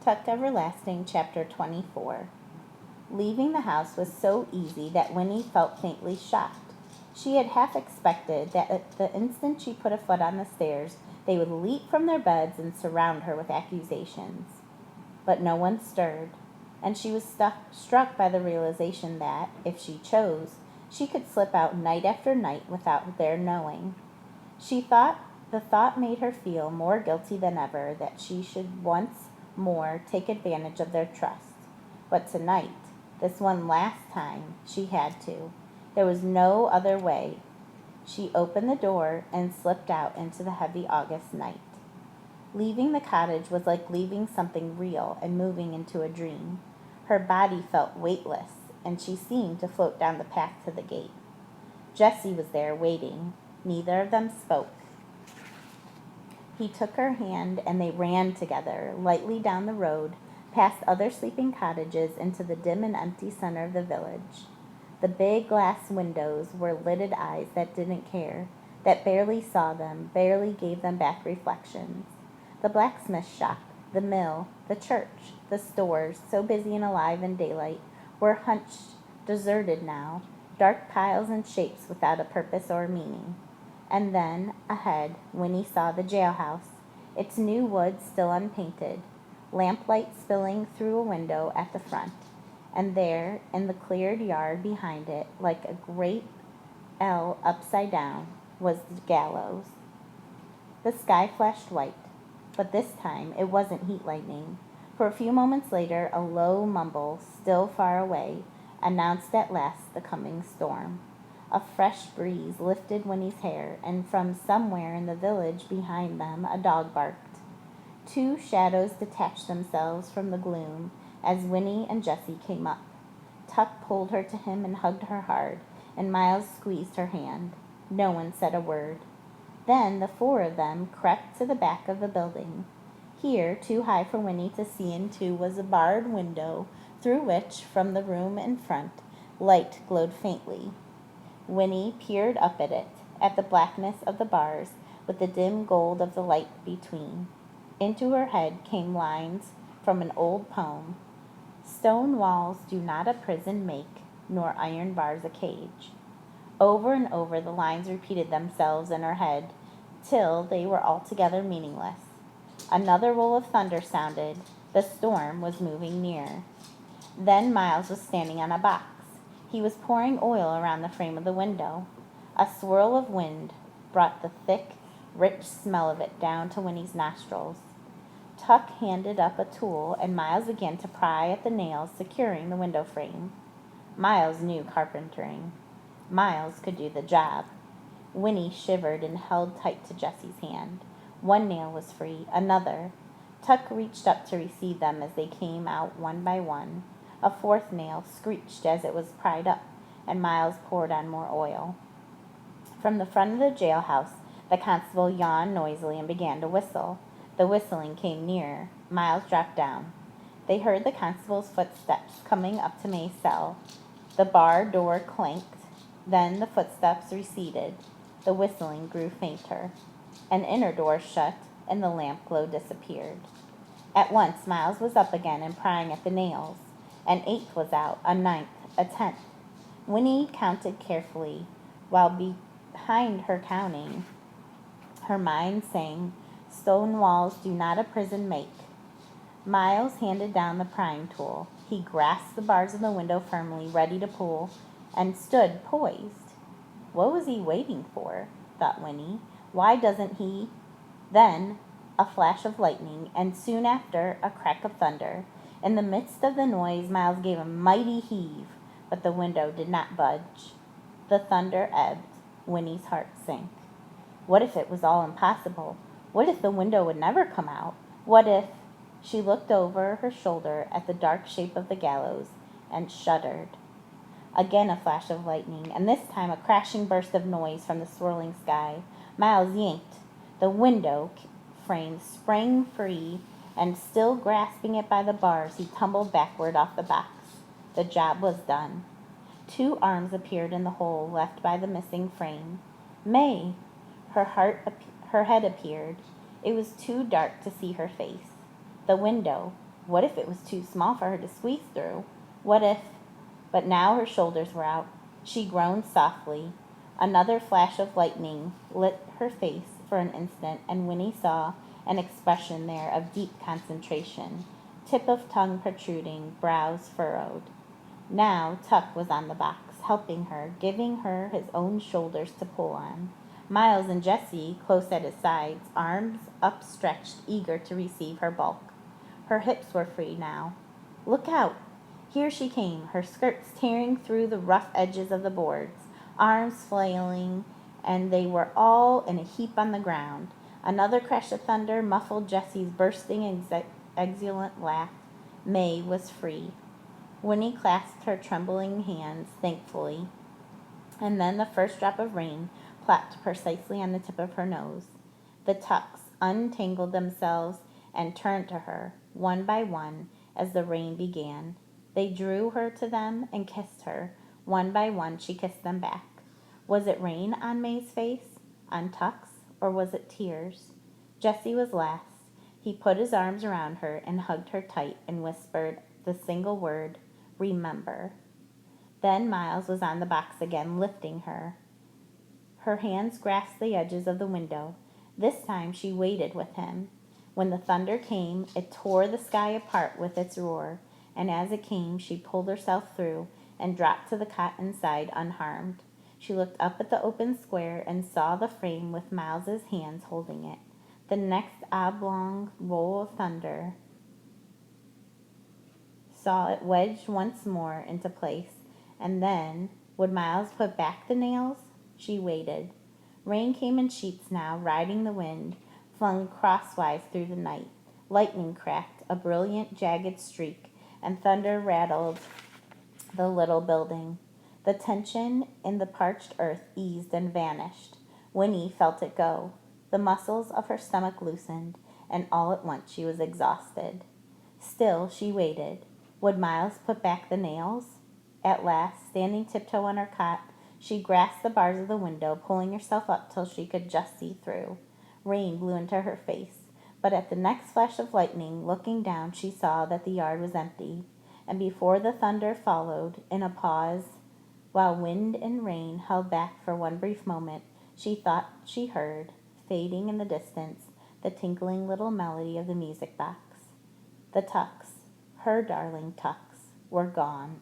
Tucked Everlasting, Chapter 24. Leaving the house was so easy that Winnie felt faintly shocked. She had half expected that at the instant she put a foot on the stairs, they would leap from their beds and surround her with accusations. But no one stirred, and she was struck by the realization that, if she chose, she could slip out night after night without their knowing. She thought the thought made her feel more guilty than ever that she should once more take advantage of their trust. But tonight, this one last time, she had to. There was no other way. She opened the door and slipped out into the heavy August night. Leaving the cottage was like leaving something real and moving into a dream. Her body felt weightless, and she seemed to float down the path to the gate. Jesse was there waiting. Neither of them spoke. He took her hand, and they ran together, lightly down the road, past other sleeping cottages, into the dim and empty center of the village. The big glass windows were lidded eyes that didn't care, that barely saw them, barely gave them back reflections. The blacksmith shop, the mill, the church, the stores, so busy and alive in daylight, were hunched, deserted now, dark piles and shapes without a purpose or meaning. And then, ahead, Winnie saw the jailhouse, its new wood still unpainted, lamplight spilling through a window at the front. And there, in the cleared yard behind it, like a great L upside down, was the gallows. The sky flashed white, but this time it wasn't heat lightning, for a few moments later a low mumble, still far away, announced at last the coming storm. A fresh breeze lifted Winnie's hair, and from somewhere in the village behind them a dog barked. Two shadows detached themselves from the gloom as Winnie and Jessie came up. Tuck pulled her to him and hugged her hard, and Miles squeezed her hand. No one said a word. Then the four of them crept to the back of the building. Here, too high for Winnie to see into, was a barred window through which, from the room in front, light glowed faintly. Winnie peered up at it, at the blackness of the bars, with the dim gold of the light between. Into her head came lines from an old poem. Stone walls do not a prison make, nor iron bars a cage. Over and over the lines repeated themselves in her head, till they were altogether meaningless. Another roll of thunder sounded. The storm was moving near. Then Miles was standing on a box. He was pouring oil around the frame of the window. A swirl of wind brought the thick, rich smell of it down to Winnie's nostrils. Tuck handed up a tool, and Miles began to pry at the nails securing the window frame. Miles knew carpentering. Miles could do the job. Winnie shivered and held tight to Jessie's hand. One nail was free, another. Tuck reached up to receive them as they came out one by one. A fourth nail screeched as it was pried up, and Miles poured on more oil. From the front of the jailhouse, the constable yawned noisily and began to whistle. The whistling came nearer. Miles dropped down. They heard the constable's footsteps coming up to May's cell. The bar door clanked. Then the footsteps receded. The whistling grew fainter. An inner door shut, and the lamp glow disappeared. At once Miles was up again and prying at the nails. An eighth was out, a ninth, a 10th. Winnie counted carefully, while behind her counting, her mind sang, "Stone walls do not a prison make." Miles handed down the prying tool. He grasped the bars of the window firmly, ready to pull, and stood poised. What was he waiting for? Thought Winnie. Why doesn't he? Then a flash of lightning, and soon after a crack of thunder. In the midst of the noise, Miles gave a mighty heave, but the window did not budge. The thunder ebbed. Winnie's heart sank. What if it was all impossible? What if the window would never come out? What if... She looked over her shoulder at the dark shape of the gallows and shuddered. Again a flash of lightning, and this time a crashing burst of noise from the swirling sky. Miles yanked. The window frame sprang free, and still grasping it by the bars, he tumbled backward off the box. The job was done. Two arms appeared in the hole left by the missing frame. May! Her head appeared. It was too dark to see her face. The window What if it was too small for her to squeeze through? What if... But now her shoulders were out. She groaned softly. Another flash of lightning lit her face for an instant, and Winnie saw an expression there of deep concentration, tip of tongue protruding, brows furrowed. Now Tuck was on the box, helping her, giving her his own shoulders to pull on. Miles and Jessie close at his sides, arms upstretched, eager to receive her bulk. Her hips were free now. Look out! Here she came, her skirts tearing through the rough edges of the boards, arms flailing, and they were all in a heap on the ground. Another crash of thunder muffled Jessie's bursting, exultant laugh. May was free. Winnie clasped her trembling hands thankfully, and then the first drop of rain plopped precisely on the tip of her nose. The tucks untangled themselves and turned to her, one by one, as the rain began. They drew her to them and kissed her. One by one she kissed them back. Was it rain on May's face, on Tuck's, or was it tears? Jessie was last. He put his arms around her and hugged her tight and whispered the single word, remember. Then Miles was on the box again, lifting her. Her hands grasped the edges of the window. This time she waited with him. When the thunder came, it tore the sky apart with its roar, and as it came, she pulled herself through and dropped to the cot inside unharmed. She looked up at the open square and saw the frame with Miles's hands holding it. The next oblong roll of thunder saw it wedged once more into place, and then, would Miles put back the nails? She waited. Rain came in sheets now, riding the wind, flung crosswise through the night. Lightning cracked, a brilliant, jagged streak, and thunder rattled the little building. The tension in the parched earth eased and vanished. Winnie felt it go. The muscles of her stomach loosened, and all at once she was exhausted. Still she waited. Would Miles put back the nails? At last, standing tiptoe on her cot, she grasped the bars of the window, pulling herself up till she could just see through. Rain blew into her face, but at the next flash of lightning, looking down, she saw that the yard was empty, and before the thunder followed, in a pause, while wind and rain held back for one brief moment, she thought she heard, fading in the distance, the tinkling little melody of the music box. The tucks, her darling tucks, were gone.